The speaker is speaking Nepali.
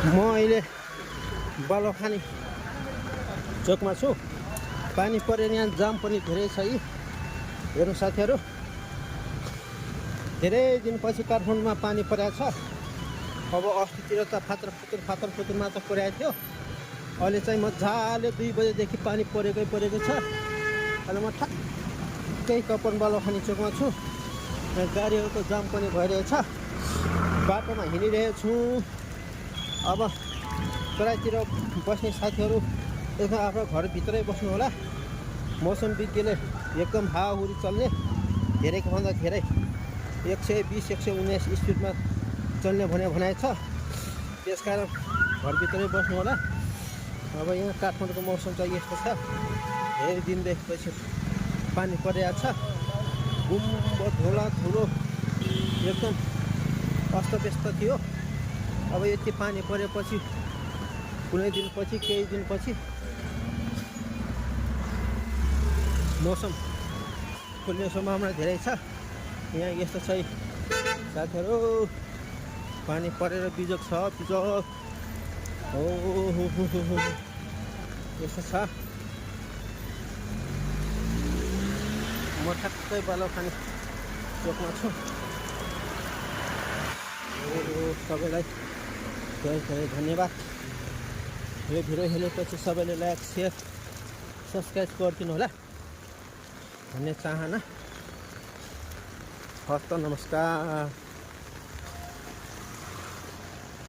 म अहिले बलखानी चोकमा छु। पानी परेर यहाँ जाम पनि धेरै छ। यी हेर्नु साथीहरू, धेरै दिनपछि काठमाडौँमा पानी परेको छ। अब अस्तितिर त फातर फुतर मात्र परेको थियो। अहिले चाहिँ मजाले 2 बजेदेखि पानी परेकै छ। अहिले म ठ्याक्कै कपन बलखानी चोकमा छु। यहाँ गाडीहरूको जाम पनि भइरहेछ। बाटोमा हिँडिरहेको छु। अब तराईतिर बस्ने साथीहरू एकदम आफ्नो घरभित्रै बस्नु होला। मौसम विज्ञले एकदम हावाहुरी चल्ने, धेरैको भन्दा धेरै 120 119 स्पिडमा चल्ने भनाइ छ। त्यसकारण घरभित्रै बस्नु होला। अब यहाँ काठमाडौँको मौसम चाहिँ यस्तो छ। धेरै दिनदेखि पानी परिरहेको छ। गुम्बो धुलो एकदम अस्तव्यस्त थियो। अब यति पानी परेपछि केही दिनपछि मौसम खुल्ने सम्भावना धेरै छ। यहाँ यस्तो छ साथीहरू, पानी परेर बिजोग छ। हो यस्तो छ। म ठ्याक्कै बलखानी चोकमा छु। सबैलाई धेरै धन्यवाद। यो भिडियो हेरेपछि सबैले लाइक शेयर सब्सक्राइब गरिदिनु होला भन्ने चाहना। हस्त नमस्कार।